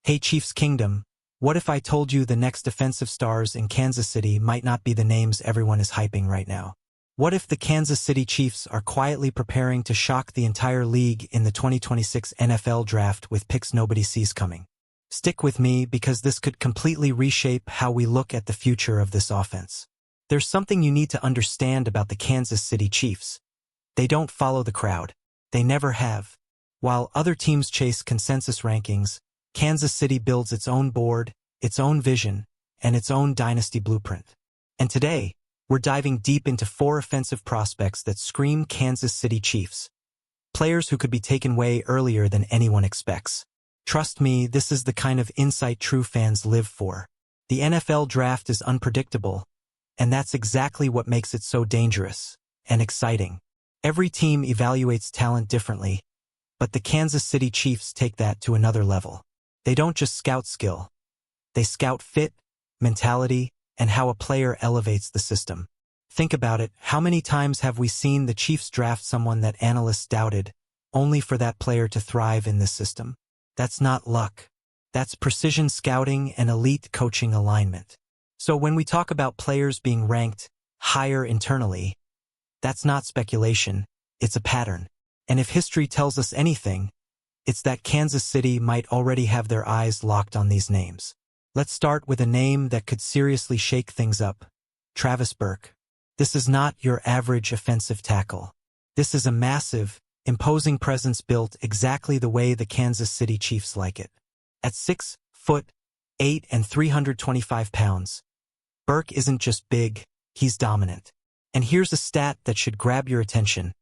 Hey Chiefs Kingdom, what if I told you the next defensive stars in Kansas City might not be the names everyone is hyping right now? What if the Kansas City Chiefs are quietly preparing to shock the entire league in the 2026 NFL Draft with picks nobody sees coming? Stick with me because this could completely reshape how we look at the future of this offense. There's something you need to understand about the Kansas City Chiefs. They don't follow the crowd. They never have. While other teams chase consensus rankings, Kansas City builds its own board, its own vision, and its own dynasty blueprint. And today, we're diving deep into 4 offensive prospects that scream Kansas City Chiefs. Players who could be taken way earlier than anyone expects. Trust me, this is the kind of insight true fans live for. The NFL Draft is unpredictable, and that's exactly what makes it so dangerous and exciting. Every team evaluates talent differently, but the Kansas City Chiefs take that to another level. They don't just scout skill. They scout fit, mentality, and how a player elevates the system. Think about it, how many times have we seen the Chiefs draft someone that analysts doubted, only for that player to thrive in this system? That's not luck. That's precision scouting and elite coaching alignment. So when we talk about players being ranked higher internally, that's not speculation, it's a pattern. And if history tells us anything, it's that Kansas City might already have their eyes locked on these names. Let's start with a name that could seriously shake things up. Travis Burke. This is not your average offensive tackle. This is a massive, imposing presence built exactly the way the Kansas City Chiefs like it. At 6'8" and 325 pounds, Burke isn't just big, he's dominant. And here's a stat that should grab your attention.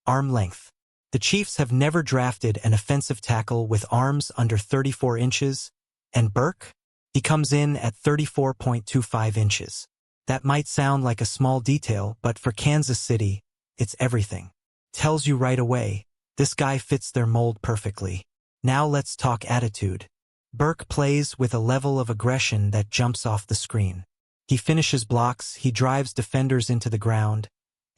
Arm length. The Chiefs have never drafted an offensive tackle with arms under 34 inches, and Burke? He comes in at 34.25 inches. That might sound like a small detail, but for Kansas City, it's everything. Tells you right away, this guy fits their mold perfectly. Now let's talk attitude. Burke plays with a level of aggression that jumps off the screen. He finishes blocks, he drives defenders into the ground,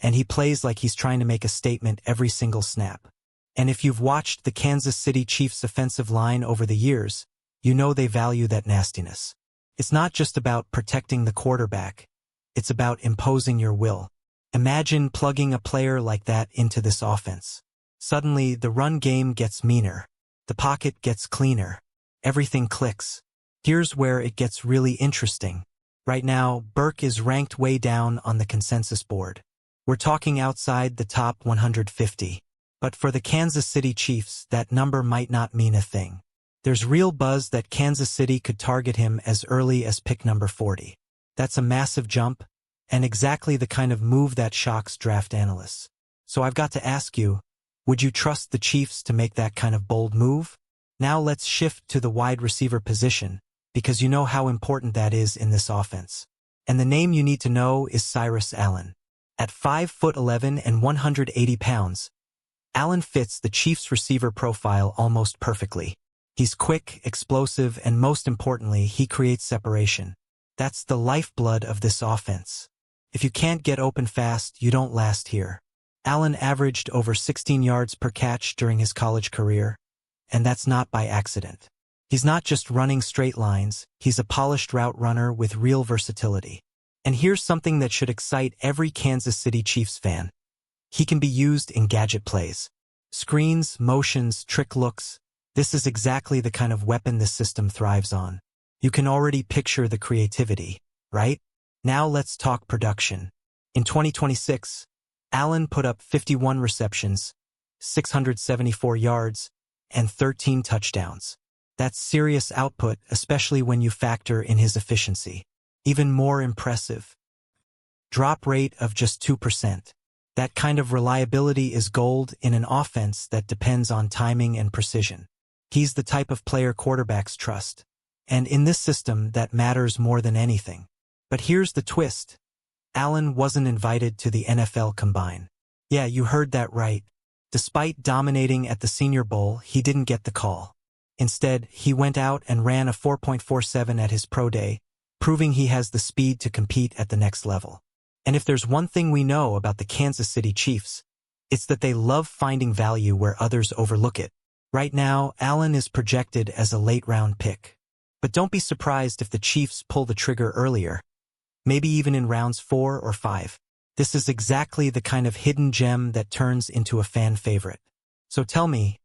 and he plays like he's trying to make a statement every single snap. And if you've watched the Kansas City Chiefs offensive line over the years, you know they value that nastiness. It's not just about protecting the quarterback, it's about imposing your will. Imagine plugging a player like that into this offense. Suddenly, the run game gets meaner. The pocket gets cleaner. Everything clicks. Here's where it gets really interesting. Right now, Burke is ranked way down on the consensus board. We're talking outside the top 150. But for the Kansas City Chiefs, that number might not mean a thing. There's real buzz that Kansas City could target him as early as pick number 40. That's a massive jump, and exactly the kind of move that shocks draft analysts. So I've got to ask you, would you trust the Chiefs to make that kind of bold move? Now let's shift to the wide receiver position, because you know how important that is in this offense. And the name you need to know is Cyrus Allen. At 5'11" and 180 pounds, Allen fits the Chiefs' receiver profile almost perfectly. He's quick, explosive, and most importantly, he creates separation. That's the lifeblood of this offense. If you can't get open fast, you don't last here. Allen averaged over 16 yards per catch during his college career, and that's not by accident. He's not just running straight lines, he's a polished route runner with real versatility. And here's something that should excite every Kansas City Chiefs fan. He can be used in gadget plays. Screens, motions, trick looks. This is exactly the kind of weapon this system thrives on. You can already picture the creativity, right? Now let's talk production. In 2026, Allen put up 51 receptions, 674 yards, and 13 touchdowns. That's serious output, especially when you factor in his efficiency. Even more impressive, drop rate of just 2%. That kind of reliability is gold in an offense that depends on timing and precision. He's the type of player quarterbacks trust. And in this system, that matters more than anything. But here's the twist. Allen wasn't invited to the NFL Combine. Yeah, you heard that right. Despite dominating at the Senior Bowl, he didn't get the call. Instead, he went out and ran a 4.47 at his pro day, proving he has the speed to compete at the next level. And if there's one thing we know about the Kansas City Chiefs, it's that they love finding value where others overlook it. Right now, Allen is projected as a late-round pick. But don't be surprised if the Chiefs pull the trigger earlier, maybe even in rounds 4 or 5. This is exactly the kind of hidden gem that turns into a fan favorite. So tell me,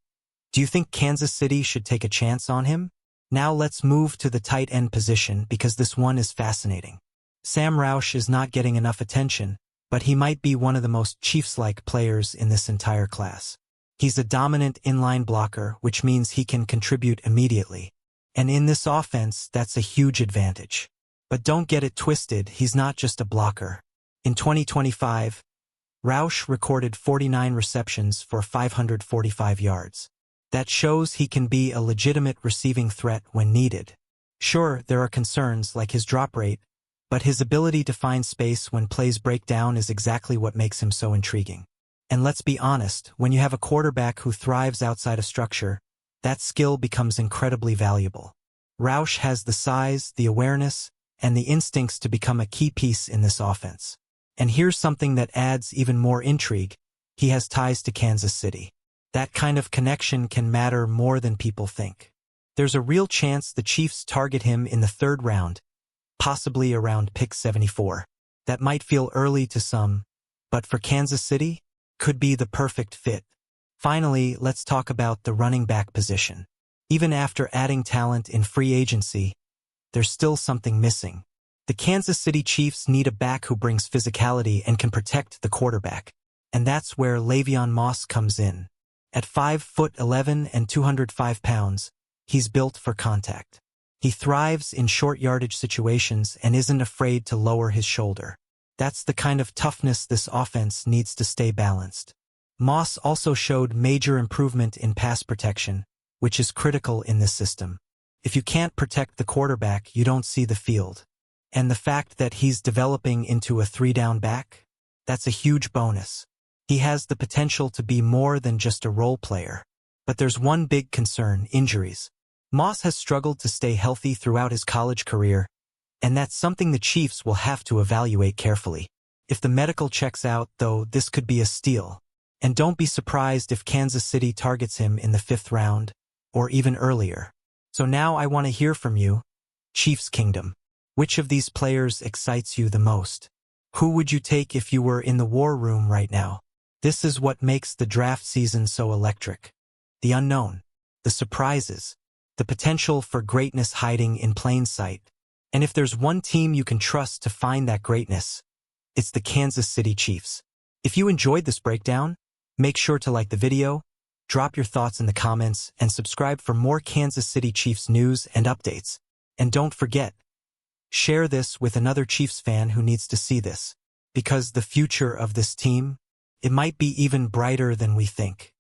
do you think Kansas City should take a chance on him? Now let's move to the tight end position because this one is fascinating. Sam Roush is not getting enough attention, but he might be one of the most Chiefs-like players in this entire class. He's a dominant inline blocker, which means he can contribute immediately. And in this offense, that's a huge advantage. But don't get it twisted, he's not just a blocker. In 2025, Roush recorded 49 receptions for 545 yards. That shows he can be a legitimate receiving threat when needed. Sure, there are concerns like his drop rate, but his ability to find space when plays break down is exactly what makes him so intriguing. And let's be honest, when you have a quarterback who thrives outside a structure, that skill becomes incredibly valuable. Roush has the size, the awareness, and the instincts to become a key piece in this offense. And here's something that adds even more intrigue. He has ties to Kansas City. That kind of connection can matter more than people think. There's a real chance the Chiefs target him in the 3rd round, possibly around pick 74. That might feel early to some, but for Kansas City, could be the perfect fit. Finally, let's talk about the running back position. Even after adding talent in free agency, there's still something missing. The Kansas City Chiefs need a back who brings physicality and can protect the quarterback. And that's where Le'Veon Moss comes in. At 5'11" and 205 pounds, he's built for contact. He thrives in short yardage situations and isn't afraid to lower his shoulder. That's the kind of toughness this offense needs to stay balanced. Moss also showed major improvement in pass protection, which is critical in this system. If you can't protect the quarterback, you don't see the field. And the fact that he's developing into a 3-down back, that's a huge bonus. He has the potential to be more than just a role player. But there's one big concern: injuries. Moss has struggled to stay healthy throughout his college career, and that's something the Chiefs will have to evaluate carefully. If the medical checks out, though, this could be a steal. And don't be surprised if Kansas City targets him in the 5th round, or even earlier. So now I want to hear from you, Chiefs Kingdom. Which of these players excites you the most? Who would you take if you were in the war room right now? This is what makes the draft season so electric. The unknown, the surprises, the potential for greatness hiding in plain sight. And if there's one team you can trust to find that greatness, it's the Kansas City Chiefs. If you enjoyed this breakdown, make sure to like the video, drop your thoughts in the comments, and subscribe for more Kansas City Chiefs news and updates. And don't forget, share this with another Chiefs fan who needs to see this, because the future of this team, it might be even brighter than we think.